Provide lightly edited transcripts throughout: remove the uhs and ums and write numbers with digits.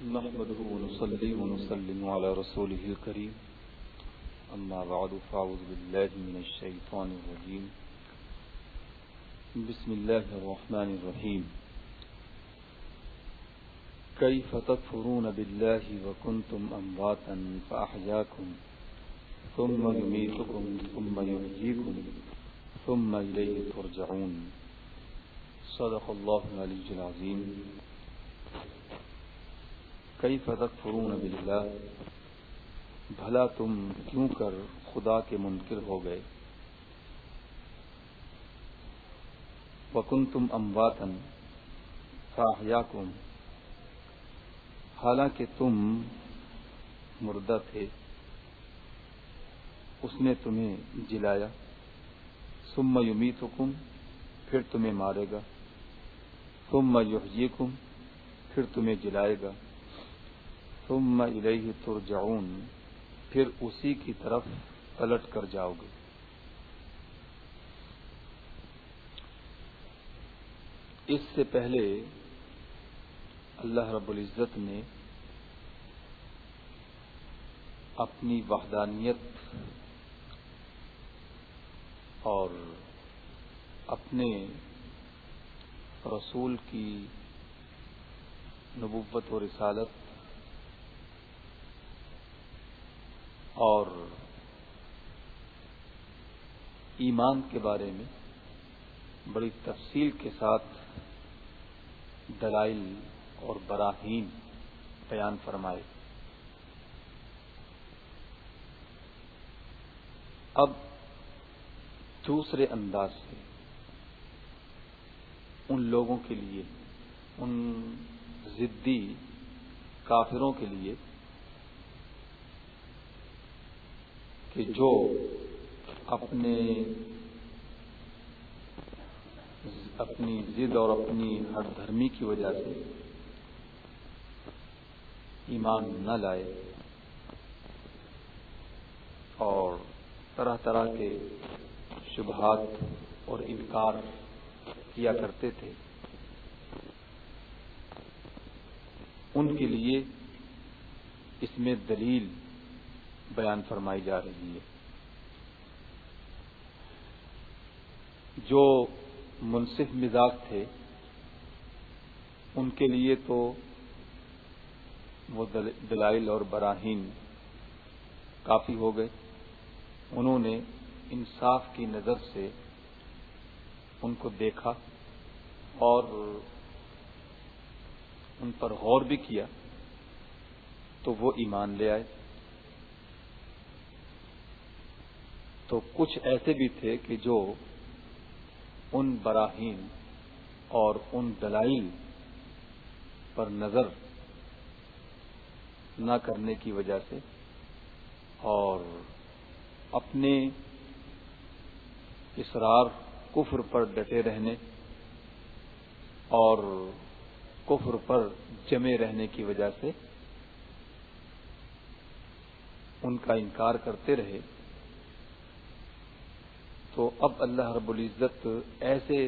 نحمده ونصلي ونسلم على رسوله الكريم أما بعد فأعوذ بالله من الشيطان الرجيم بسم الله الرحمن الرحيم كيف تكفرون بالله وكنتم أمواتا فأحياكم ثم يميتكم ثم يحييكم ثم إليه ترجعون صدق الله العلي العظيم کیف تکفرون باللہ، بھلا تم کیوں کر خدا کے منکر ہو گئے. وکنتم امواتا فاحیاکم، حالانکہ تم مردہ تھے اس نے تمہیں جلایا. ثم یمیتکم، پھر تمہیں مارے گا. ثم یحییکم، پھر تمہیں جلائے گا. ثم الیہ ترجعون، پھر اسی کی طرف پلٹ کر جاؤ گے. اس سے پہلے اللہ رب العزت نے اپنی وحدانیت اور اپنے رسول کی نبوت و رسالت اور ایمان کے بارے میں بڑی تفصیل کے ساتھ دلائل اور براہین بیان فرمائے. اب دوسرے انداز سے ان لوگوں کے لیے، ان ضدی کافروں کے لیے کہ جو اپنی ضد اور اپنی ہٹ دھرمی کی وجہ سے ایمان نہ لائے اور طرح طرح کے شبہات اور انکار کیا کرتے تھے، ان کے لیے اس میں دلیل بیان فرمائی جا رہی ہے. جو منصف مزاج تھے ان کے لیے تو وہ دلائل اور براہین کافی ہو گئے. انہوں نے انصاف کی نظر سے ان کو دیکھا اور ان پر غور بھی کیا تو وہ ایمان لے آئے. تو کچھ ایسے بھی تھے کہ جو ان براہین اور ان دلائل پر نظر نہ کرنے کی وجہ سے اور اپنے اصرار کفر پر ڈٹے رہنے اور کفر پر جمے رہنے کی وجہ سے ان کا انکار کرتے رہے. تو اب اللہ رب العزت ایسے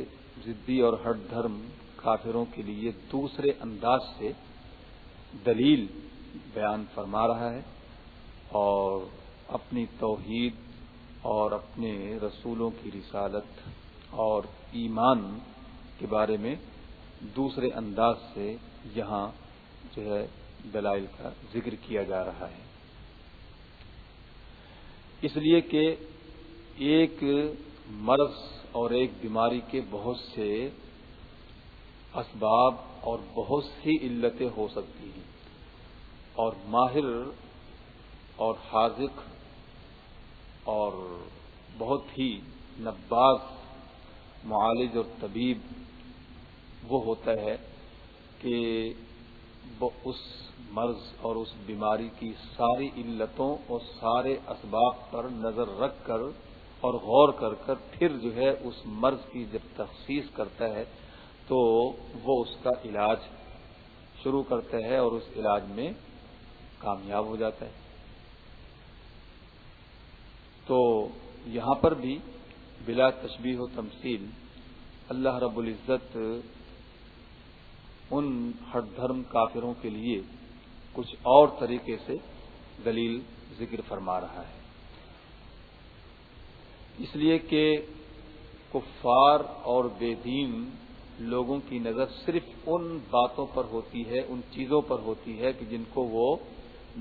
ضدی اور ہٹ دھرم کافروں کے لیے دوسرے انداز سے دلیل بیان فرما رہا ہے اور اپنی توحید اور اپنے رسولوں کی رسالت اور ایمان کے بارے میں دوسرے انداز سے یہاں جو ہے دلائل کا ذکر کیا جا رہا ہے. اس لیے کہ ایک مرض اور ایک بیماری کے بہت سے اسباب اور بہت سی علتیں ہو سکتی ہیں اور ماہر اور حاذق اور بہت ہی نباز معالج اور طبیب وہ ہوتا ہے کہ وہ اس مرض اور اس بیماری کی ساری علتوں اور سارے اسباب پر نظر رکھ کر اور غور کر کر پھر جو ہے اس مرض کی جب تخصیص کرتا ہے تو وہ اس کا علاج شروع کرتا ہے اور اس علاج میں کامیاب ہو جاتا ہے. تو یہاں پر بھی بلا تشبیہ و تمثیل اللہ رب العزت ان ہٹ دھرم کافروں کے لیے کچھ اور طریقے سے دلیل ذکر فرما رہا ہے، اس لیے کہ کفار اور بے دین لوگوں کی نظر صرف ان باتوں پر ہوتی ہے، ان چیزوں پر ہوتی ہے کہ جن کو وہ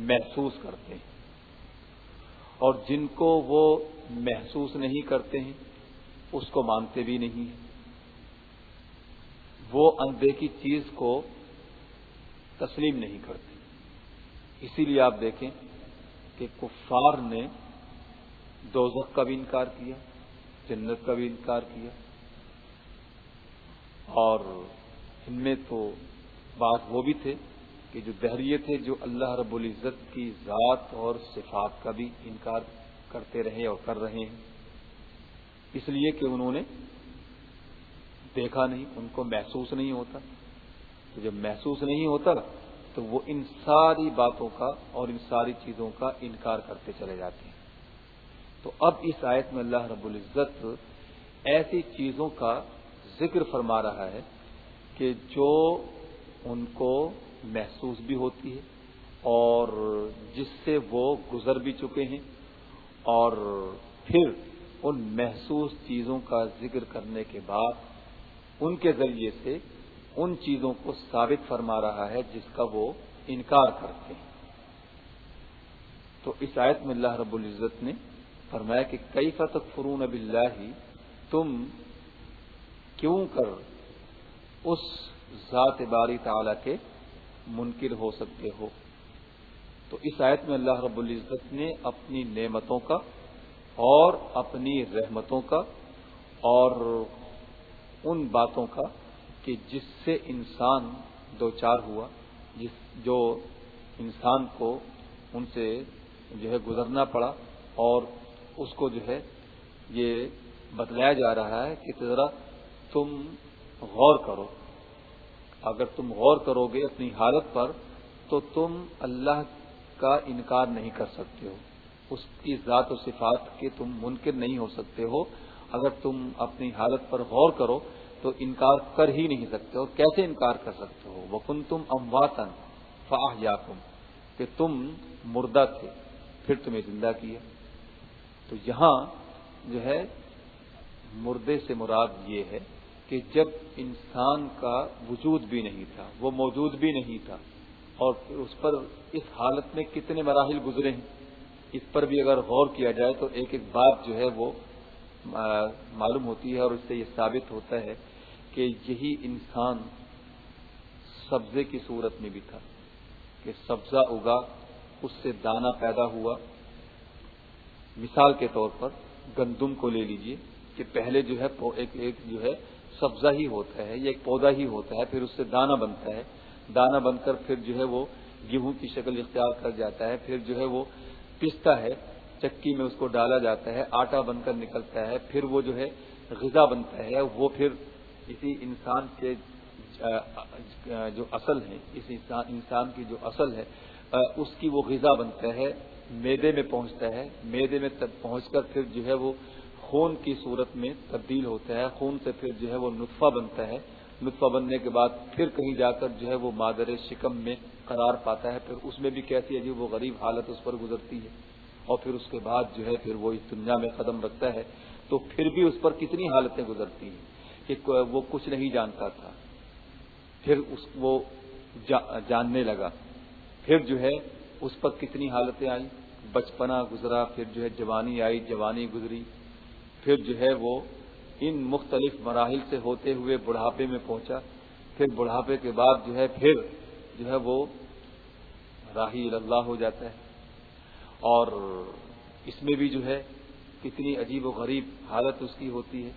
محسوس کرتے ہیں، اور جن کو وہ محسوس نہیں کرتے ہیں اس کو مانتے بھی نہیں ہیں۔ وہ اندیکھی چیز کو تسلیم نہیں کرتے۔ اسی لیے آپ دیکھیں کہ کفار نے دوزخ کا بھی انکار کیا، جنت کا بھی انکار کیا، اور ان میں تو بات وہ بھی تھے کہ جو دہریے تھے جو اللہ رب العزت کی ذات اور صفات کا بھی انکار کرتے رہے اور کر رہے ہیں، اس لیے کہ انہوں نے دیکھا نہیں، ان کو محسوس نہیں ہوتا۔ تو جب محسوس نہیں ہوتا تو وہ ان ساری باتوں کا اور ان ساری چیزوں کا انکار کرتے چلے جاتے ہیں۔ تو اب اس آیت میں اللہ رب العزت ایسی چیزوں کا ذکر فرما رہا ہے کہ جو ان کو محسوس بھی ہوتی ہے اور جس سے وہ گزر بھی چکے ہیں، اور پھر ان محسوس چیزوں کا ذکر کرنے کے بعد ان کے ذریعے سے ان چیزوں کو ثابت فرما رہا ہے جس کا وہ انکار کرتے ہیں۔ تو اس آیت میں اللہ رب العزت نے فرمایا کہ کیف تکفرون باللہ، تم کیوں کر اس ذات باری تعالی کے منکر ہو سکتے ہو۔ تو اس آیت میں اللہ رب العزت نے اپنی نعمتوں کا اور اپنی رحمتوں کا اور ان باتوں کا کہ جس سے انسان دوچار ہوا، جو انسان کو ان سے جو ہے گزرنا پڑا، اور اس کو جو ہے یہ بتلایا جا رہا ہے کہ ذرا تم غور کرو۔ اگر تم غور کرو گے اپنی حالت پر تو تم اللہ کا انکار نہیں کر سکتے ہو، اس کی ذات و صفات کے تم منکر نہیں ہو سکتے ہو۔ اگر تم اپنی حالت پر غور کرو تو انکار کر ہی نہیں سکتے، اور کیسے انکار کر سکتے ہو؟ وَكُنْتُمْ أَمْوَاتًا فَأَحْيَاكُمْ، کہ تم مردہ تھے پھر تمہیں زندہ کیا۔ تو یہاں جو ہے مردے سے مراد یہ ہے کہ جب انسان کا وجود بھی نہیں تھا، وہ موجود بھی نہیں تھا، اور پھر اس پر اس حالت میں کتنے مراحل گزرے ہیں، اس پر بھی اگر غور کیا جائے تو ایک ایک بات جو ہے وہ معلوم ہوتی ہے، اور اس سے یہ ثابت ہوتا ہے کہ یہی انسان سبزے کی صورت میں بھی تھا کہ سبزہ اگا، اس سے دانہ پیدا ہوا۔ مثال کے طور پر گندم کو لے لیجئے کہ پہلے جو ہے ایک جو ہے سبزہ ہی ہوتا ہے، یہ ایک پودا ہی ہوتا ہے، پھر اس سے دانہ بنتا ہے، دانہ بن کر پھر جو ہے وہ گیہوں کی شکل اختیار کر جاتا ہے، پھر جو ہے وہ پستا ہے، چکی میں اس کو ڈالا جاتا ہے، آٹا بن کر نکلتا ہے، پھر وہ جو ہے غذا بنتا ہے، وہ پھر اسی انسان کے جو اصل ہے، اس انسان کی جو اصل ہے اس کی وہ غذا بنتا ہے، معدے میں پہنچتا ہے، معدے میں پہنچ کر پھر جو ہے وہ خون کی صورت میں تبدیل ہوتا ہے، خون سے پھر جو ہے وہ نطفہ بنتا ہے، نطفہ بننے کے بعد پھر کہیں جا کر جو ہے وہ مادر شکم میں قرار پاتا ہے، پھر اس میں بھی کیسی عجیب و غریب حالت اس پر گزرتی ہے، اور پھر اس کے بعد جو ہے پھر وہ اس دنیا میں قدم رکھتا ہے، تو پھر بھی اس پر کتنی حالتیں گزرتی ہیں کہ وہ کچھ نہیں جانتا تھا، پھر وہ جاننے لگا، پھر جو ہے اس پر کتنی حالتیں آئیں، بچپنا گزرا، پھر جو ہے جوانی آئی، جوانی گزری، پھر جو ہے وہ ان مختلف مراحل سے ہوتے ہوئے بڑھاپے میں پہنچا، پھر بڑھاپے کے بعد جو ہے پھر جو ہے وہ راہی اللہ ہو جاتا ہے، اور اس میں بھی جو ہے کتنی عجیب و غریب حالت اس کی ہوتی ہے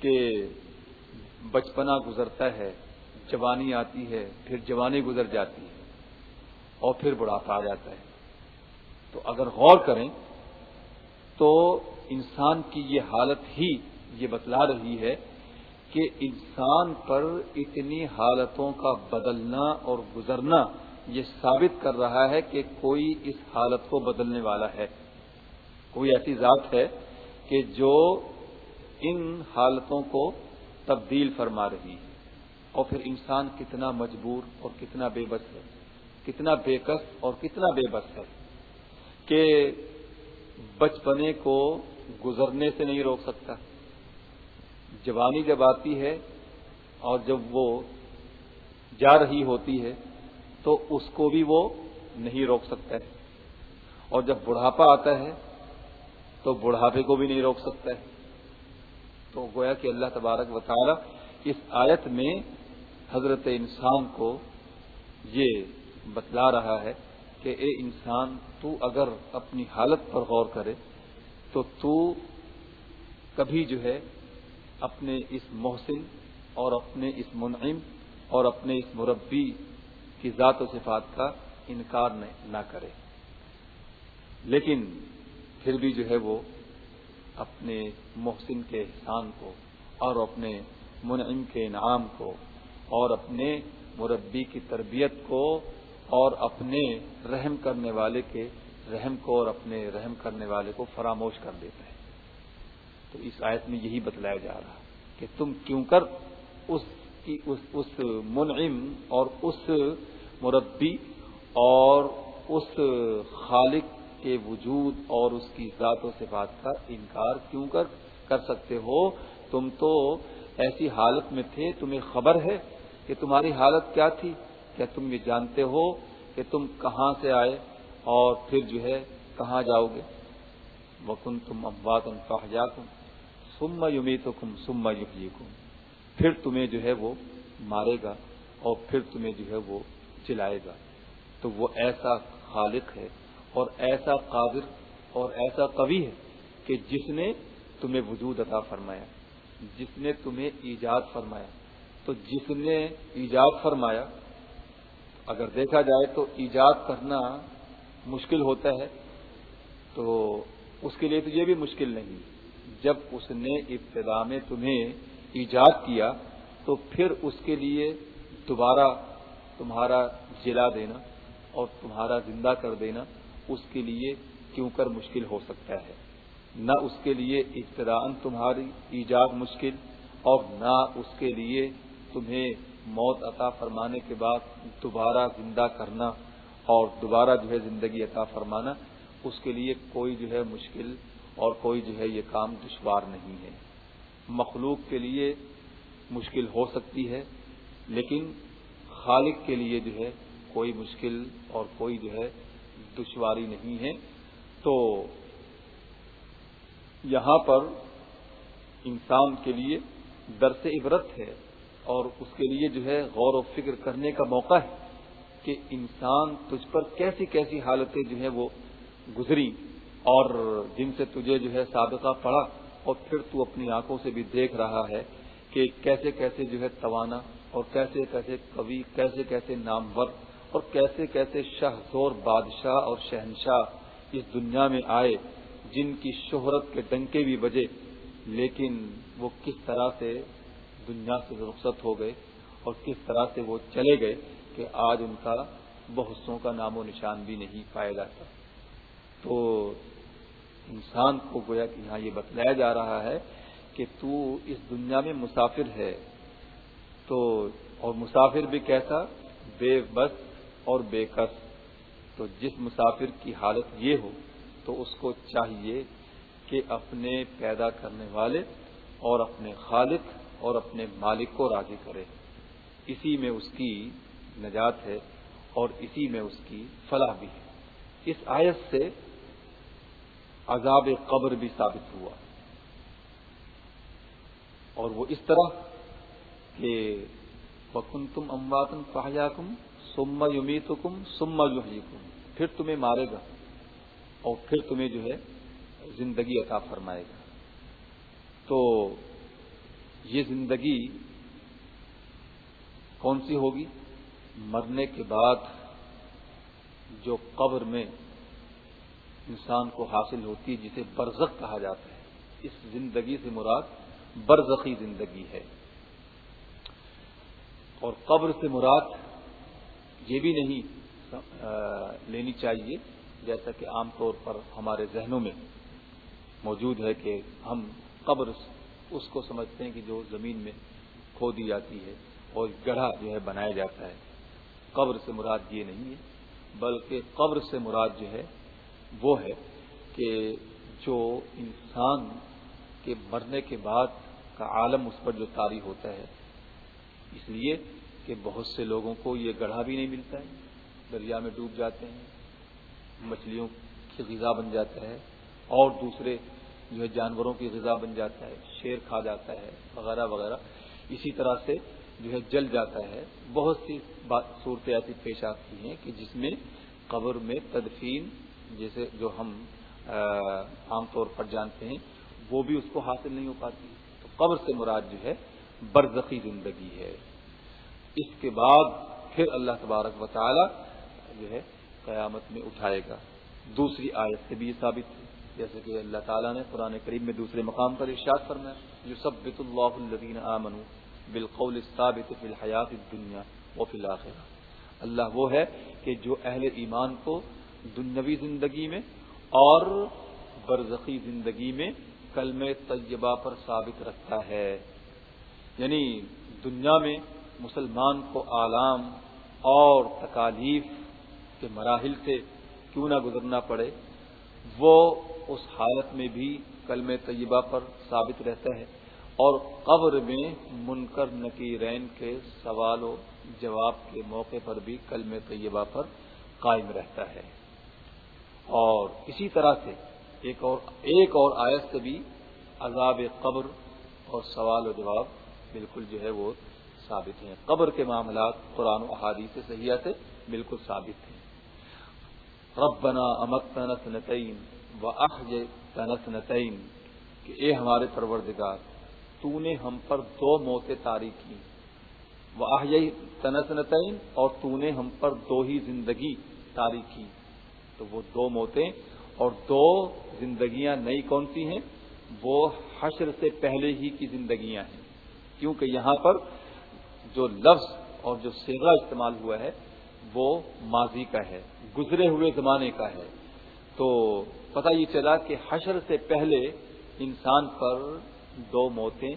کہ بچپنا گزرتا ہے، جوانی آتی ہے، پھر جوانی گزر جاتی ہے، اور پھر بڑھاپا آ جاتا ہے۔ تو اگر غور کریں تو انسان کی یہ حالت ہی یہ بتلا رہی ہے کہ انسان پر اتنی حالتوں کا بدلنا اور گزرنا یہ ثابت کر رہا ہے کہ کوئی اس حالت کو بدلنے والا ہے، کوئی ایسی ذات ہے کہ جو ان حالتوں کو تبدیل فرما رہی ہے، اور پھر انسان کتنا مجبور اور کتنا بے بس ہے کتنا بے کس اور کتنا بے بس ہے کہ بچپنے کو گزرنے سے نہیں روک سکتا. جوانی جب آتی ہے اور جب وہ جا رہی ہوتی ہے تو اس کو بھی وہ نہیں روک سکتا ہے, اور جب بڑھاپا آتا ہے تو بڑھاپے کو بھی نہیں روک سکتا ہے. تو گویا کہ اللہ تبارک و تعالی اس آیت میں حضرت انسان کو یہ بتلا رہا ہے کہ اے انسان, تو اگر اپنی حالت پر غور کرے تو کبھی جو ہے اپنے اس محسن اور اپنے اس منعم اور اپنے اس مربی کی ذات و صفات کا انکار نہ کرے, لیکن پھر بھی جو ہے وہ اپنے محسن کے احسان کو اور اپنے منعم کے انعام کو اور اپنے مربی کی تربیت کو اور اپنے رحم کرنے والے کے رحم کو اور اپنے رحم کرنے والے کو فراموش کر دیتا ہے. تو اس آیت میں یہی بتلایا جا رہا کہ تم کیوں کر اس منعم اور اس مربی اور اس خالق کے وجود اور اس کی ذات و صفات کا انکار کیوں کر سکتے ہو؟ تم تو ایسی حالت میں تھے, تمہیں خبر ہے کہ تمہاری حالت کیا تھی؟ کیا تم یہ جانتے ہو کہ تم کہاں سے آئے اور پھر جو ہے کہاں جاؤ گے؟ وَكُنْتُمْ أَمْوَاتًا فَأَحْيَاكُمْ ثُمَّ يُمِيتُكُمْ ثُمَّ يُحْيِيكُمْ, پھر تمہیں جو ہے وہ مارے گا اور پھر تمہیں جو ہے وہ جلائے گا. تو وہ ایسا خالق ہے اور ایسا قادر اور ایسا قوی ہے کہ جس نے تمہیں وجود عطا فرمایا, جس نے تمہیں ایجاد فرمایا. تو جس نے ایجاد فرمایا, اگر دیکھا جائے تو ایجاد کرنا مشکل ہوتا ہے, تو اس کے لیے تو یہ بھی مشکل نہیں. جب اس نے ابتدا میں تمہیں ایجاد کیا تو پھر اس کے لیے دوبارہ تمہارا جلا دینا اور تمہارا زندہ کر دینا اس کے لیے کیوں کر مشکل ہو سکتا ہے؟ نہ اس کے لیے ابتداءً تمہاری ایجاد مشکل اور نہ اس کے لیے تمہیں موت عطا فرمانے کے بعد دوبارہ زندہ کرنا اور دوبارہ جو ہے زندگی عطا فرمانا, اس کے لیے کوئی جو ہے مشکل اور کوئی جو ہے یہ کام دشوار نہیں ہے. مخلوق کے لیے مشکل ہو سکتی ہے, لیکن خالق کے لیے جو ہے کوئی مشکل اور کوئی جو ہے دشواری نہیں ہے. تو یہاں پر انسان کے لیے درس عبرت ہے اور اس کے لیے جو ہے غور و فکر کرنے کا موقع ہے کہ انسان تجھ پر کیسی کیسی حالتیں جو ہیں وہ گزری اور جن سے تجھے جو ہے سابقہ پڑا, اور پھر تو اپنی آنکھوں سے بھی دیکھ رہا ہے کہ کیسے کیسے جو ہے توانا اور کیسے کیسے قوی, کیسے کیسے نامور اور کیسے کیسے شاہ زور بادشاہ اور شہنشاہ اس دنیا میں آئے جن کی شہرت کے ڈنکے بھی بجے, لیکن وہ کس طرح سے دنیا سے رخصت ہو گئے اور کس طرح سے وہ چلے گئے کہ آج ان کا بحثوں کا نام و نشان بھی نہیں پایا جاتا. تو انسان کو گویا کہ یہاں یہ بتلایا جا رہا ہے کہ تو اس دنیا میں مسافر ہے, تو اور مسافر بھی کیسا؟ بے بس اور بے کس. تو جس مسافر کی حالت یہ ہو تو اس کو چاہیے کہ اپنے پیدا کرنے والے اور اپنے خالق اور اپنے مالک کو راضی کرے. اسی میں اس کی نجات ہے اور اسی میں اس کی فلاح بھی ہے. اس آیت سے عذاب قبر بھی ثابت ہوا, اور وہ اس طرح کہ وَكُنْتُمْ أَمْوَاتًا فَأَحْيَاكُمْ ثُمَّ يُمِيتُكُمْ ثُمَّ يُحْيِيكُمْ, پھر تمہیں مارے گا اور پھر تمہیں جو ہے زندگی عطا فرمائے گا. تو یہ زندگی کون سی ہوگی؟ مرنے کے بعد جو قبر میں انسان کو حاصل ہوتی ہے, جسے برزخ کہا جاتا ہے. اس زندگی سے مراد برزخی زندگی ہے, اور قبر سے مراد یہ بھی نہیں لینی چاہیے جیسا کہ عام طور پر ہمارے ذہنوں میں موجود ہے کہ ہم قبر اس کو سمجھتے ہیں کہ جو زمین میں کھو دی جاتی ہے اور گڑھا جو ہے بنایا جاتا ہے. قبر سے مراد یہ نہیں ہے. بلکہ قبر سے مراد جو ہے وہ ہے کہ جو انسان کے مرنے کے بعد کا عالم اس پر جو طاری ہوتا ہے، اس لیے کہ بہت سے لوگوں کو یہ گڑھا بھی نہیں ملتا ہے، دریا میں ڈوب جاتے ہیں، مچھلیوں کی غذا بن جاتا ہے، اور دوسرے جو ہے جانوروں کی غذا بن جاتا ہے، شیر کھا جاتا ہے وغیرہ وغیرہ، اسی طرح سے جو ہے جل جاتا ہے۔ بہت سی صورتیں ایسی پیش آتی ہیں کہ جس میں قبر میں تدفین جیسے جو ہم عام طور پر جانتے ہیں وہ بھی اس کو حاصل نہیں ہو پاتی۔ تو قبر سے مراد جو ہے برزخی زندگی ہے۔ اس کے بعد پھر اللہ تبارک و تعالی جو ہے قیامت میں اٹھائے گا۔ دوسری آیت سے بھی یہ ثابت ہے، جیسے کہ اللہ تعالیٰ نے قرآن کریم میں دوسرے مقام پر ارشاد فرمایا، یثبت اللہ الذین آمنوا بالقول الثابت فی الحیات الدنیا وفی الآخرہ۔ اللہ وہ ہے کہ جو اہل ایمان کو دنیاوی زندگی میں اور برزخی زندگی میں کلمہ طیبہ پر ثابت رکھتا ہے۔ یعنی دنیا میں مسلمان کو آلام اور تکالیف کے مراحل سے کیوں نہ گزرنا پڑے، وہ اس حالت میں بھی کلمہ طیبہ پر ثابت رہتا ہے، اور قبر میں منکر نکیرین کے سوال و جواب کے موقع پر بھی کلمہ طیبہ پر قائم رہتا ہے۔ اور اسی طرح سے ایک اور آیت سے بھی عذاب قبر اور سوال و جواب بالکل جو ہے وہ ثابت ہیں۔ قبر کے معاملات قرآن و احادیث صحیحہ سے بالکل ثابت ہیں۔ ربنا امتنا اثنتین واحییتنا اثنتین، کہ اے ہمارے پروردگار تو نے ہم پر دو موتیں طاری کی، واحییتنا اثنتین، اور تو نے ہم پر دو ہی زندگی طاری کی۔ تو وہ دو موتیں اور دو زندگیاں نئی کون سی ہیں؟ وہ حشر سے پہلے ہی کی زندگیاں ہیں، کیونکہ یہاں پر جو لفظ اور جو صیغہ استعمال ہوا ہے وہ ماضی کا ہے، گزرے ہوئے زمانے کا ہے۔ تو پتہ یہ چلا کہ حشر سے پہلے انسان پر دو موتیں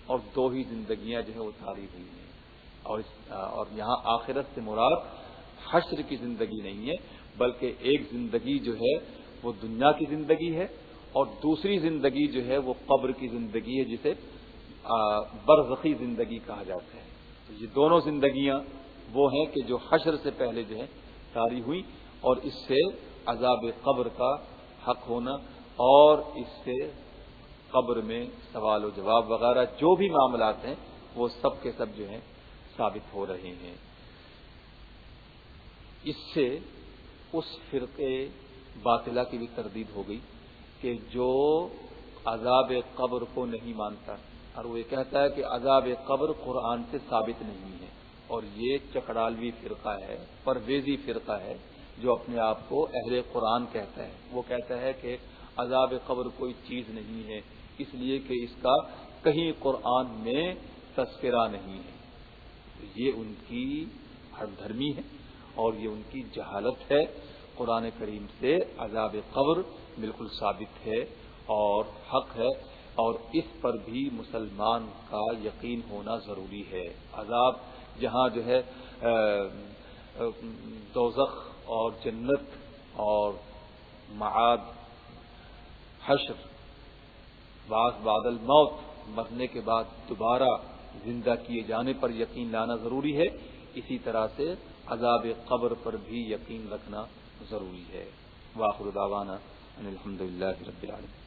اور دو ہی زندگیاں جو ہیں وہ طاری ہوئی ہیں، اور یہاں آخرت سے مراد حشر کی زندگی نہیں ہے، بلکہ ایک زندگی جو ہے وہ دنیا کی زندگی ہے، اور دوسری زندگی جو ہے وہ قبر کی زندگی ہے، جسے برزخی زندگی کہا جاتا ہے۔ تو یہ دونوں زندگیاں وہ ہیں کہ جو حشر سے پہلے جو ہے طاری ہوئی، اور اس سے عذاب قبر کا حق ہونا، اور اس سے قبر میں سوال و جواب وغیرہ جو بھی معاملات ہیں وہ سب کے سب جو ہیں ثابت ہو رہے ہیں۔ اس سے اس فرقے باطلہ کی بھی تردید ہو گئی کہ جو عذاب قبر کو نہیں مانتا، اور وہ یہ کہتا ہے کہ عذاب قبر قرآن سے ثابت نہیں ہے، اور یہ چکڑالوی فرقہ ہے، پرویزی فرقہ ہے، جو اپنے آپ کو اہل قرآن کہتا ہے۔ وہ کہتا ہے کہ عذاب قبر کوئی چیز نہیں ہے، اس لیے کہ اس کا کہیں قرآن میں تذکرہ نہیں ہے۔ یہ ان کی ہٹ دھرمی ہے اور یہ ان کی جہالت ہے۔ قرآن کریم سے عذاب قبر بالکل ثابت ہے اور حق ہے، اور اس پر بھی مسلمان کا یقین ہونا ضروری ہے۔ عذاب جہاں جو ہے دوزخ اور جنت اور معاد حشر، بعد الموت، مرنے کے بعد دوبارہ زندہ کیے جانے پر یقین لانا ضروری ہے، اسی طرح سے عذاب قبر پر بھی یقین رکھنا ضروری ہے۔ وآخر دعوانا ان الحمدللہ رب العالمین۔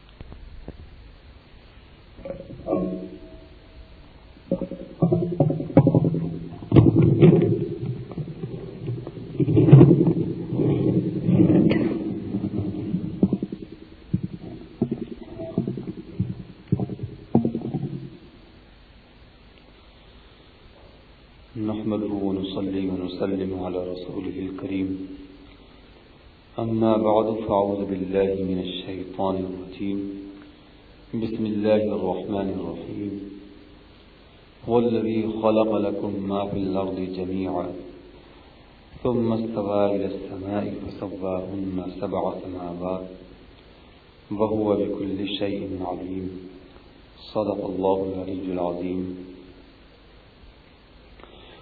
نحمده ونصلي ونسلم على رسوله الكريم، أما بعد، فأعوذ بالله من الشيطان الرجيم، بسم الله الرحمن الرحيم. هو الذي خلق لكم ما في الأرض جميعا ثم استوى إلى السماء فسواهن 7 سماوات وهو بكل شيء عليم. صدق الله العلي العظيم.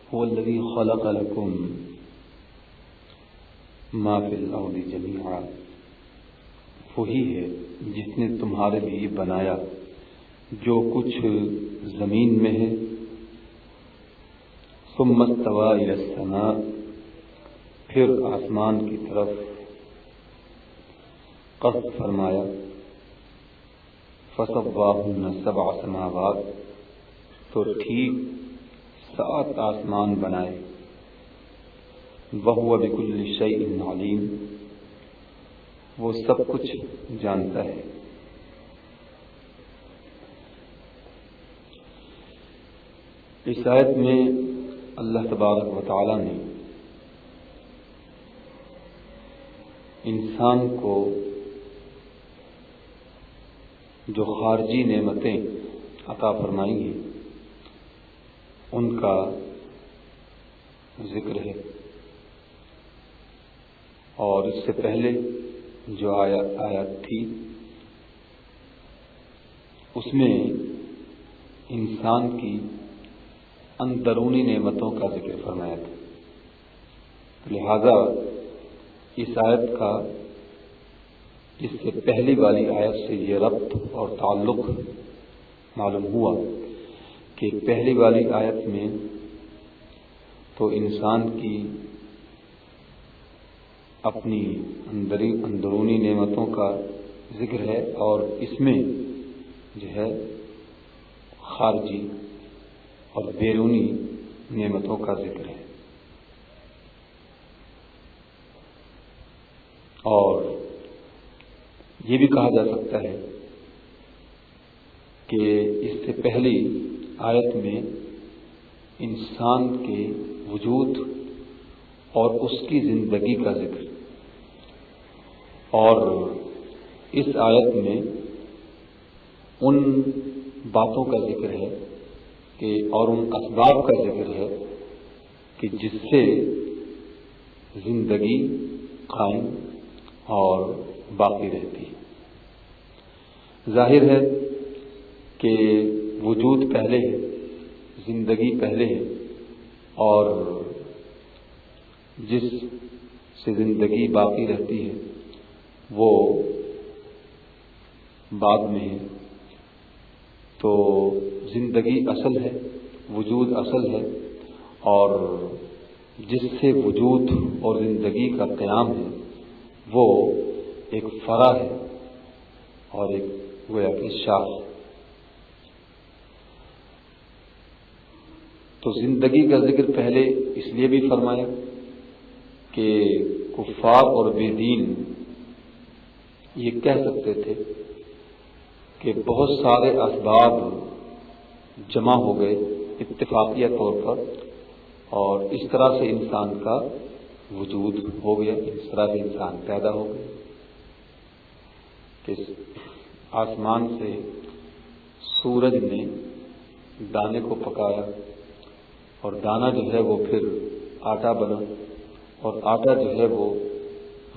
هو الذي خلق لكم ما فی الارض جمیعا، وہی ہے جس نے تمہارے لیے بنایا جو کچھ زمین میں ہے، ثم استوى الی السماء، پھر آسمان کی طرف قصد فرمایا، فسواہن سبع سماوات، تو ٹھیک 7 آسمان بنائے، وہو بکل شیء علیم، وہ سب کچھ جانتا ہے۔ اس آیت میں اللہ تبارک و تعالی نے انسان کو جو خارجی نعمتیں عطا فرمائی ہیں ان کا ذکر ہے، اور اس سے پہلے جو آیت تھی اس میں انسان کی اندرونی نعمتوں کا ذکر فرمایا تھا، لہذا اس آیت کا اس سے پہلی والی آیت سے یہ ربط اور تعلق معلوم ہوا کہ پہلی والی آیت میں تو انسان کی اپنی اندرونی نعمتوں کا ذکر ہے، اور اس میں جو ہے خارجی اور بیرونی نعمتوں کا ذکر ہے، اور یہ بھی کہا جا سکتا ہے کہ اس سے پہلی آیت میں انسان کے وجود اور اس کی زندگی کا ذکر، اور اس آیت میں ان باتوں کا ذکر ہے کہ اور ان اسباب کا ذکر ہے کہ جس سے زندگی قائم اور باقی رہتی ہے۔ ظاہر ہے کہ وجود پہلے ہے، زندگی پہلے ہے، اور جس سے زندگی باقی رہتی ہے وہ بعد میں ہے، تو زندگی اصل ہے، وجود اصل ہے، اور جس سے وجود اور زندگی کا قیام ہے وہ ایک فرع ہے اور ایک گویا کہ شاخ۔ تو زندگی کا ذکر پہلے اس لیے بھی فرمایا کہ کفار اور بے دین یہ کہہ سکتے تھے کہ بہت سارے اسباب جمع ہو گئے اتفاقیہ طور پر، اور اس طرح سے انسان کا وجود ہو گیا، اس طرح سے انسان پیدا ہو گیا کہ آسمان سے سورج نے دانے کو پکایا، اور دانہ جو ہے وہ پھر آٹا بنا، اور آٹا جو ہے وہ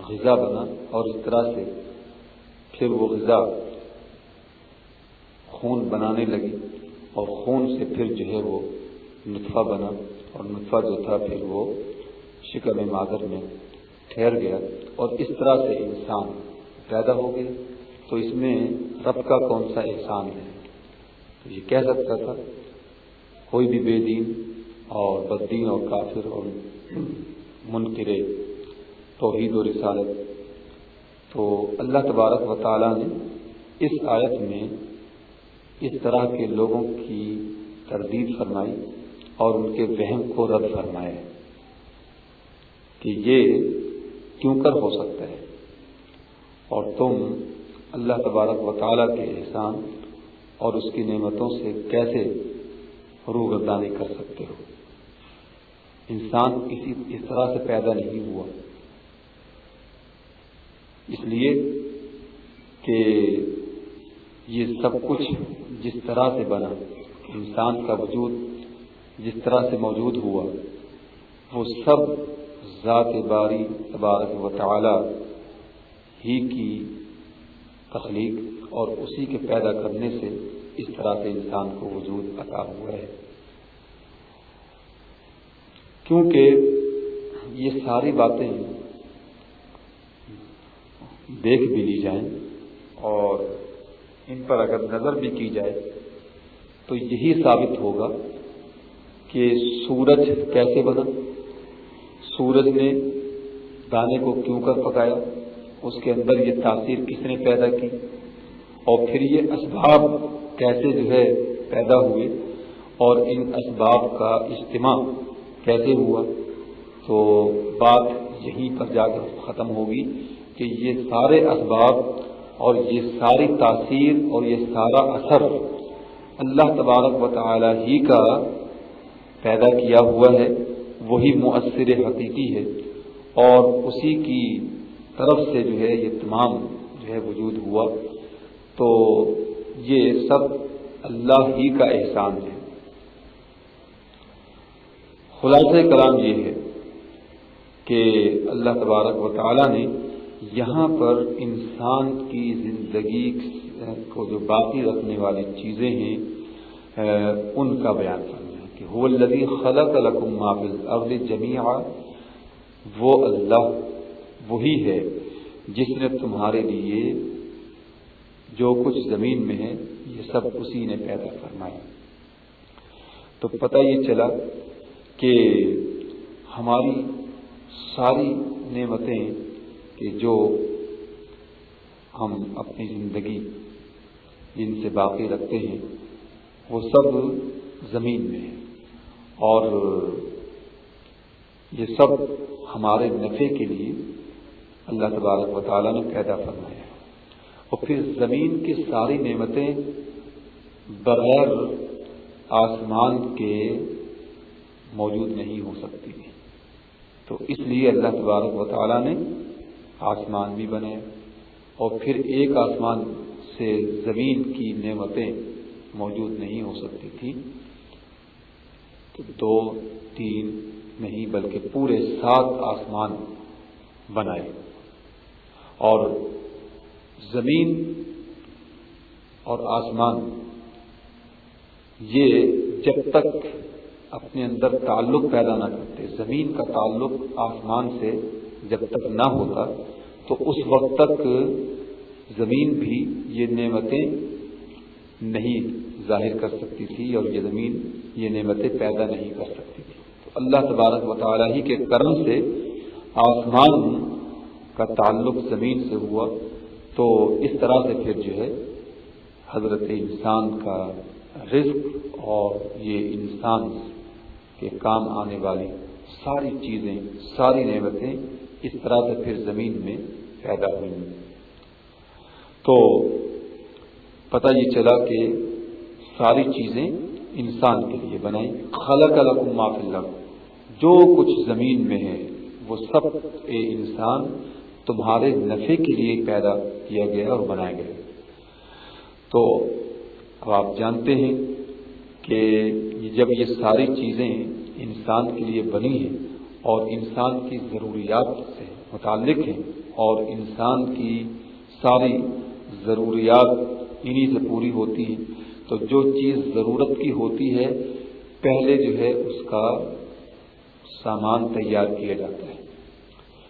غذا بنا، اور اس طرح سے پھر وہ غذا خون بنانے لگی، اور خون سے پھر جو ہے وہ نطفہ بنا، اور نطفہ جو تھا پھر وہ شکم مادر میں ٹھہر گیا، اور اس طرح سے انسان پیدا ہو گیا۔ تو اس میں رب کا کون سا احسان ہے؟ تو یہ کہہ سکتا تھا کوئی بھی بے دین اور بددین اور کافر اور منکر توحید و رسالت۔ تو اللہ تبارک و تعالیٰ نے اس آیت میں اس طرح کے لوگوں کی تردید فرمائی اور ان کے وہم کو رد فرمایا کہ یہ کیوں کر ہو سکتا ہے، اور تم اللہ تبارک و تعالیٰ کے احسان اور اس کی نعمتوں سے کیسے روگردانی کر سکتے ہو؟ انسان اس طرح سے پیدا نہیں ہوا، اس لیے کہ یہ سب کچھ جس طرح سے بنا، انسان کا وجود جس طرح سے موجود ہوا، وہ سب ذات باری تبارک و تعالی ہی کی تخلیق اور اسی کے پیدا کرنے سے اس طرح سے انسان کو وجود عطا ہوا ہے۔ کیونکہ یہ ساری باتیں دیکھ بھی لی جائیں اور ان پر اگر نظر بھی کی جائے تو یہی ثابت ہوگا کہ سورج کیسے بنا، سورج نے دانے کو کیوں کر پکایا، اس کے اندر یہ تاثیر کس نے پیدا کی، اور پھر یہ اسباب کیسے پیدا ہوئے اور ان اسباب کا اجتماع کیسے ہوا. تو بات یہیں پر جا کر ختم ہوگی کہ یہ سارے اسباب اور یہ ساری تاثیر اور یہ سارا اثر اللہ تبارک و تعالی ہی کا پیدا کیا ہوا ہے، وہی مؤثر حقیقی ہے اور اسی کی طرف سے یہ تمام وجود ہوا. تو یہ سب اللہ ہی کا احسان ہے. خلاصہ کلام یہ ہے کہ اللہ تبارک و تعالی نے یہاں پر انسان کی زندگی کو جو باقی رکھنے والی چیزیں ہیں ان کا بیان کرنا ہے کہ هو الذی خلق لکم ما فی الارض جمیعا، وہ اللہ وہی ہے جس نے تمہارے لیے جو کچھ زمین میں ہے یہ سب اسی نے پیدا فرمایا. تو پتہ یہ چلا کہ ہماری ساری نعمتیں کہ جو ہم اپنی زندگی جن سے باقی رکھتے ہیں وہ سب زمین میں ہے اور یہ سب ہمارے نفع کے لیے اللہ تبارک و تعالیٰ نے پیدا فرمایا. اور پھر زمین کی ساری نعمتیں بغیر آسمان کے موجود نہیں ہو سکتی. تو اس لیے اللہ تبارک و تعالیٰ نے آسمان بھی بنائے اور پھر ایک آسمان سے زمین کی نعمتیں موجود نہیں ہو سکتی تھی تو 2 3 نہیں بلکہ پورے 7 آسمان بنائے. اور زمین اور آسمان یہ جب تک اپنے اندر تعلق پیدا نہ کرتے، زمین کا تعلق آسمان سے جب تک نہ ہوتا تو اس وقت تک زمین بھی یہ نعمتیں نہیں ظاہر کر سکتی تھی اور یہ زمین یہ نعمتیں پیدا نہیں کر سکتی تھی. تو اللہ تبارک و تعالیٰ ہی کے کرم سے آسمان کا تعلق زمین سے ہوا. تو اس طرح سے پھر حضرت انسان کا رزق اور یہ انسان کے کام آنے والی ساری چیزیں، ساری نعمتیں اس طرح سے پھر زمین میں پیدا ہوئی. تو پتہ یہ چلا کہ ساری چیزیں انسان کے لیے بنائی. خلق لکم ما فی الارض، جو کچھ زمین میں ہے وہ سب انسان تمہارے نفع کے لیے پیدا کیا گیا اور بنایا گیا. تو اب آپ جانتے ہیں کہ جب یہ ساری چیزیں انسان کے لیے بنی ہیں اور انسان کی ضروریات سے متعلق ہیں اور انسان کی ساری ضروریات انہی سے پوری ہوتی ہیں، تو جو چیز ضرورت کی ہوتی ہے پہلے اس کا سامان تیار کیا جاتا ہے.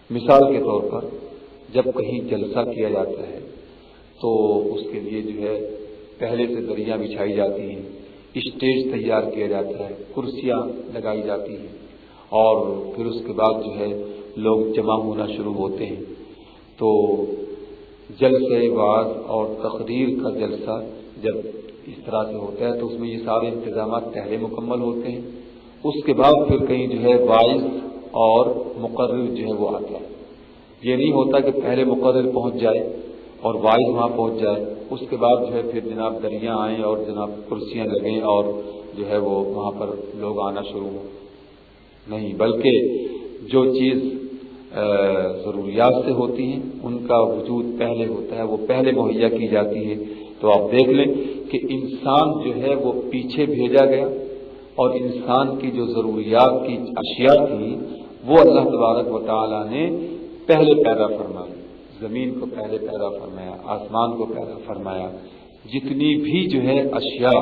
مثال کے طور پر جب کہیں جلسہ کیا جاتا ہے تو اس کے لیے پہلے سے دریاں بچھائی جاتی ہیں، اسٹیج تیار کیا جاتا ہے، کرسیاں لگائی جاتی ہیں اور پھر اس کے بعد لوگ جمع ہونا شروع ہوتے ہیں. تو جلسے واعظ اور تقریر کا جلسہ جب اس طرح سے ہوتا ہے تو اس میں یہ سارے انتظامات پہلے مکمل ہوتے ہیں. اس کے بعد پھر کہیں واعظ اور مقرر وہ آتا ہے. یہ نہیں ہوتا کہ پہلے مقرر پہنچ جائے اور واعظ وہاں پہنچ جائے، اس کے بعد پھر جناب دریاں آئیں اور جناب کرسیاں لگیں اور وہ وہاں پر لوگ آنا شروع ہوں. نہیں، بلکہ جو چیز ضروریات سے ہوتی ہیں ان کا وجود پہلے ہوتا ہے، وہ پہلے مہیا کی جاتی ہے. تو آپ دیکھ لیں کہ انسان وہ پیچھے بھیجا گیا اور انسان کی جو ضروریات کی اشیاء تھی وہ اللہ تبارک و تعالیٰ نے پہلے پیدا فرمائی. زمین کو پہلے پیدا فرمایا، آسمان کو پیدا فرمایا. جتنی بھی اشیاء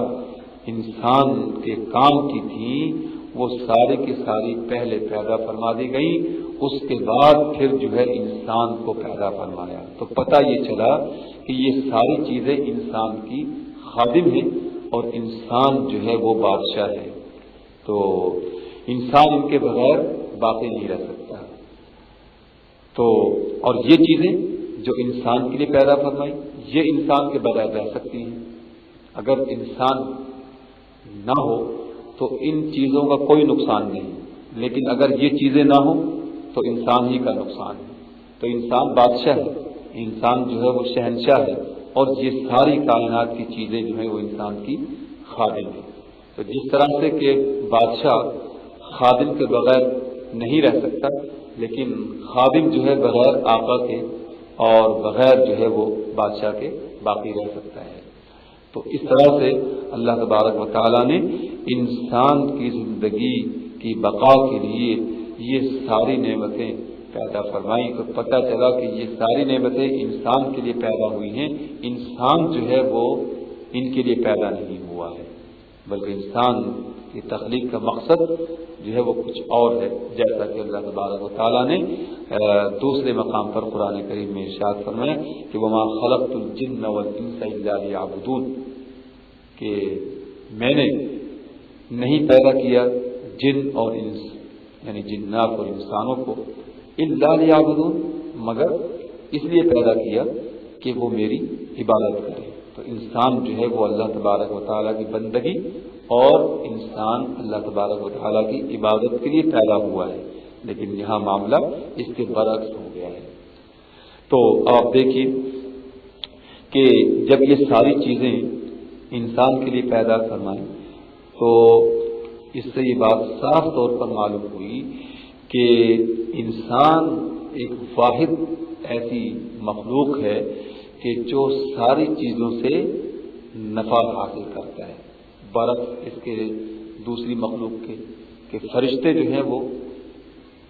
انسان کے کام کی تھیں وہ ساری کی ساری پہلے پیدا فرما دی گئیں اس کے بعد پھر جو ہے انسان کو پیدا فرمایا، تو پتہ یہ چلا کہ یہ ساری چیزیں انسان کی خادم ہیں اور انسان جو ہے وہ بادشاہ ہے، تو انسان ان کے بغیر باقی نہیں رہ سکتا۔ تو اور یہ چیزیں جو انسان کے لیے پیدا فرمائی یہ انسان کے بغیر رہ سکتی ہیں، اگر انسان نہ ہو تو ان چیزوں کا کوئی نقصان نہیں، لیکن اگر یہ چیزیں نہ ہوں تو انسان ہی کا نقصان ہے۔ تو انسان بادشاہ ہے، انسان جو ہے وہ شہنشاہ ہے، اور یہ ساری کائنات کی چیزیں جو ہیں وہ انسان کی خادم ہیں۔ تو جس طرح سے کہ بادشاہ خادم کے بغیر نہیں رہ سکتا، لیکن خادم جو ہے بغیر آقا کے اور بغیر جو ہے وہ بادشاہ کے باقی رہ سکتا ہے۔ تو اس طرح سے اللہ تبارک و تعالیٰ نے انسان کی زندگی کی بقا کے لیے یہ ساری نعمتیں پیدا فرمائی، تو پتہ چلا کہ یہ ساری نعمتیں انسان کے لیے پیدا ہوئی ہیں، انسان جو ہے وہ ان کے لیے پیدا نہیں ہوا ہے، بلکہ انسان کی تخلیق کا مقصد جو ہے وہ کچھ اور ہے، جیسا کہ اللہ تبارک و تعالیٰ نے دوسرے مقام پر قرآن کریم میں ارشاد فرمایا کہ وما خلقت الجن والانس الا لیعبدون، کہ میں نے نہیں پیدا کیا جن اور انس یعنی جنات اور انسانوں کو الا لیعبدون، مگر اس لیے پیدا کیا کہ وہ میری عبادت کرے۔ تو انسان جو ہے وہ اللہ تبارک و تعالیٰ کی بندگی اور انسان اللہ تبارک و تعالیٰ کی عبادت کے لیے پیدا ہوا ہے، لیکن یہاں معاملہ اس کے برعکس ہو گیا ہے۔ تو آپ دیکھیے کہ جب یہ ساری چیزیں انسان کے لیے پیدا فرمائیں تو اس سے یہ بات صاف طور پر معلوم ہوئی کہ انسان ایک واحد ایسی مخلوق ہے کہ جو ساری چیزوں سے نفع حاصل کرتا ہے، برعکس اس کے دوسری مخلوق کے کہ فرشتے جو ہیں وہ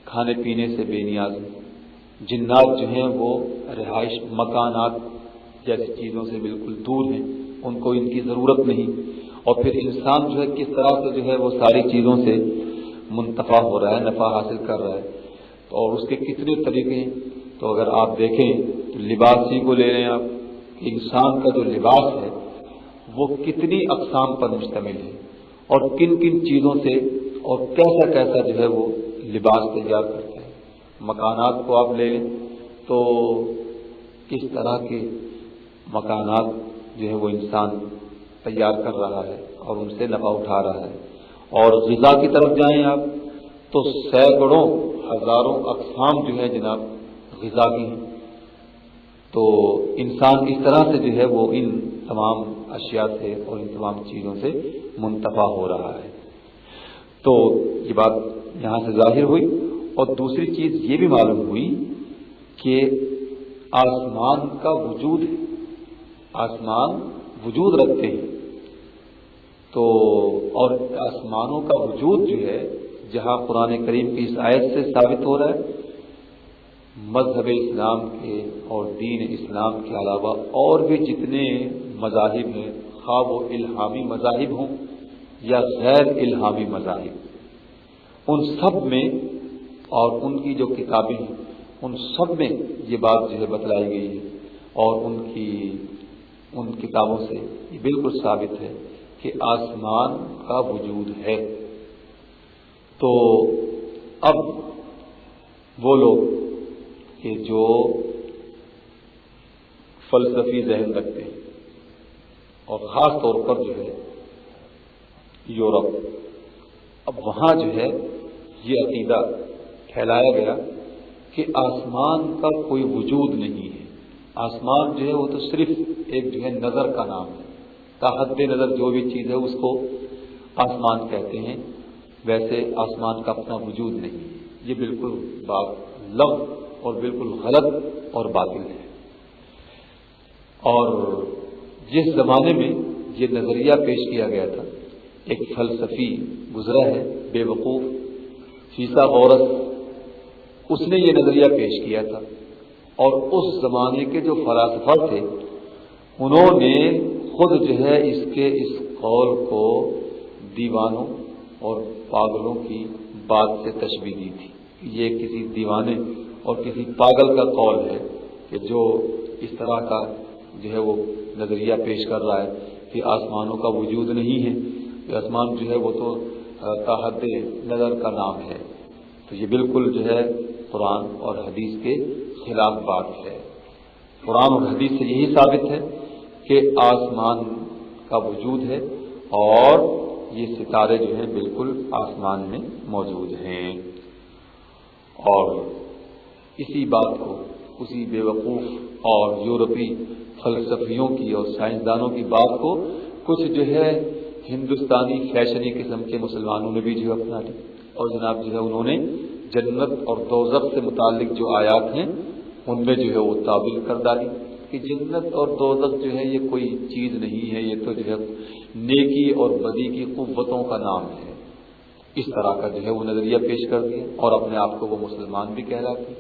کھانے پینے سے بے نیاز ہیں، جنات جو ہیں وہ رہائش مکانات جیسی چیزوں سے بالکل دور ہیں، ان کو ان کی ضرورت نہیں، اور پھر انسان جو ہے کس طرح سے جو ہے وہ ساری چیزوں سے منتفع ہو رہا ہے، نفع حاصل کر رہا ہے، اور اس کے کتنے طریقے ہیں۔ تو اگر آپ دیکھیں تو لباس ہی کو لے لیں آپ، کہ انسان کا جو لباس ہے وہ کتنی اقسام پر مشتمل ہے، اور کن کن چیزوں سے اور کیسا کیسا جو ہے وہ لباس تیار کرتا ہے۔ مکانات کو آپ لے لیں تو کس طرح کے مکانات جو ہے وہ انسان تیار کر رہا ہے اور ان سے نفع اٹھا رہا ہے، اور غذا کی طرف جائیں آپ تو سینکڑوں ہزاروں اقسام جو ہے جناب غذا کی ہیں۔ تو انسان اس طرح سے جو ہے وہ ان تمام اشیاء سے اور ان تمام چیزوں سے منتفع ہو رہا ہے۔ تو یہ بات یہاں سے ظاہر ہوئی، اور دوسری چیز یہ بھی معلوم ہوئی کہ آسمان کا وجود ہے، آسمان وجود رکھتے ہیں، تو اور آسمانوں کا وجود جو ہے جہاں قرآن کریم کی اس آیت سے ثابت ہو رہا ہے، مذہب اسلام کے اور دین اسلام کے علاوہ اور بھی جتنے مذاہب ہیں، خواہ وہ الہامی مذاہب ہوں یا غیر الہامی مذاہب، ان سب میں اور ان کی جو کتابیں ہیں ان سب میں یہ بات جو ہے بتلائی گئی ہے، اور ان کتابوں سے یہ بالکل ثابت ہے کہ آسمان کا وجود ہے۔ تو اب وہ لوگ کہ جو فلسفی ذہن رکھتے ہیں، اور خاص طور پر جو ہے یورپ، اب وہاں جو ہے یہ عقیدہ پھیلایا گیا کہ آسمان کا کوئی وجود نہیں ہے، آسمان جو ہے وہ تو صرف ایک جو ہے نظر کا نام ہے، تحت نظر جو بھی چیز ہے اس کو آسمان کہتے ہیں، ویسے آسمان کا اپنا وجود نہیں ہے۔ یہ بالکل بات لغو اور بالکل غلط اور باطل ہے۔ اور جس زمانے میں یہ نظریہ پیش کیا گیا تھا، ایک فلسفی گزرا ہے بے وقوف فیثاغورس، اس نے یہ نظریہ پیش کیا تھا، اور اس زمانے کے جو فلاسفہ تھے انہوں نے خود جو ہے اس قول کو دیوانوں اور پاگلوں کی بات سے تشبیہ دی تھی کہ یہ کسی دیوانے اور کسی پاگل کا قول ہے کہ جو اس طرح کا جو ہے وہ نظریہ پیش کر رہا ہے کہ آسمانوں کا وجود نہیں ہے، کہ آسمان جو ہے وہ تو تحت نظر کا نام ہے. تو یہ بالکل جو ہے قرآن اور حدیث کے خلاف بات ہے. قرآن اور حدیث سے یہی ثابت ہے کہ آسمان کا وجود ہے اور یہ ستارے جو ہیں بالکل آسمان میں موجود ہیں. اور اسی بات کو اسی بے وقوف اور یورپی فلسفیوں کی اور سائنسدانوں کی بات کو کچھ جو ہے ہندوستانی فیشنی قسم کے مسلمانوں نے بھی جو اپنا لی اور جناب جو ہے انہوں نے جنت اور دوزخ سے متعلق جو آیات ہیں ان میں جو ہے وہ تعبیر کر ڈالی کہ جنت اور دوزخ جو ہے یہ کوئی چیز نہیں ہے، یہ تو جو ہے نیکی اور بدی کی قوتوں کا نام ہے. اس طرح کا جو ہے وہ نظریہ پیش کر دیا اور اپنے آپ کو وہ مسلمان بھی کہلاتے.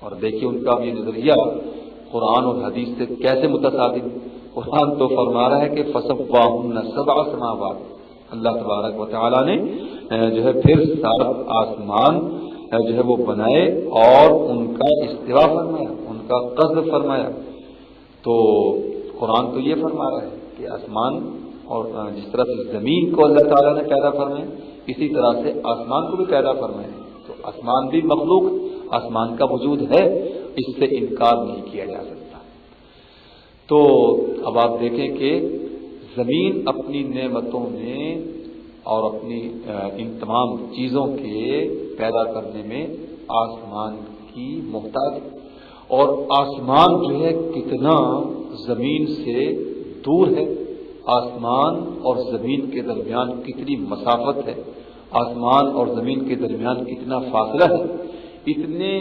اور دیکھیے ان کا یہ نظریہ قرآن اور حدیث سے کیسے متصادم. قرآن تو فرما رہا ہے کہ فسواہن سبع سماوات، اللہ تبارک و تعالیٰ نے جو ہے پھر 7 آسمان جو ہے وہ بنائے اور ان کا استوا فرمایا، ان کا قصد فرمایا. تو قرآن تو یہ فرما رہا ہے کہ آسمان اور جس طرح سے زمین کو اللہ تعالیٰ نے پیدا فرمایا اسی طرح سے آسمان کو بھی پیدا فرمایا. تو آسمان بھی مخلوق، آسمان کا وجود ہے، اس سے انکار نہیں کیا جا سکتا. تو اب آپ دیکھیں کہ زمین اپنی نعمتوں میں اور اپنی ان تمام چیزوں کے پیدا کرنے میں آسمان کی محتاج ہے. اور آسمان جو ہے کتنا زمین سے دور ہے، آسمان اور زمین کے درمیان کتنی مسافت ہے، آسمان اور زمین کے درمیان کتنا فاصلہ ہے. اتنے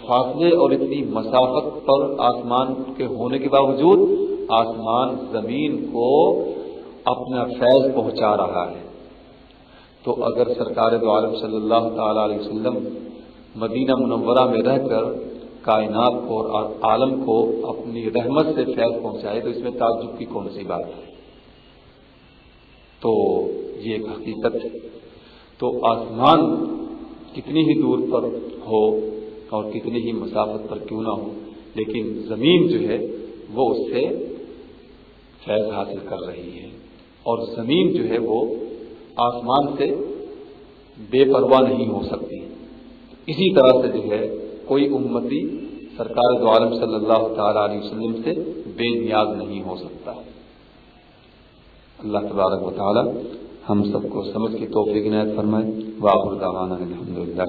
فاصلے اور اتنی مسافت پر آسمان کے ہونے کے باوجود آسمان زمین کو اپنا فیض پہنچا رہا ہے. تو اگر سرکار دو عالم صلی اللہ تعالی علیہ وسلم مدینہ منورہ میں رہ کر کائنات کو اور عالم کو اپنی رحمت سے فیض پہنچائے تو اس میں تعجب کی کون سی بات ہے. تو یہ ایک حقیقت ہے. تو آسمان کتنی ہی دور پر ہو اور کتنی ہی مسافت پر کیوں نہ ہو، لیکن زمین جو ہے وہ اس سے فیض حاصل کر رہی ہے. اور زمین جو ہے وہ آسمان سے بے پرواہ نہیں ہو سکتی. اسی طرح سے جو ہے کوئی امتی سرکار دو عالم صلی اللہ تعالی علیہ وسلم سے بے نیاز نہیں ہو سکتا. اللہ تبارک و تعالی ہم سب کو سمجھ کی توفیق عنایت فرمائے. وآخر دعوانا الحمدللہ.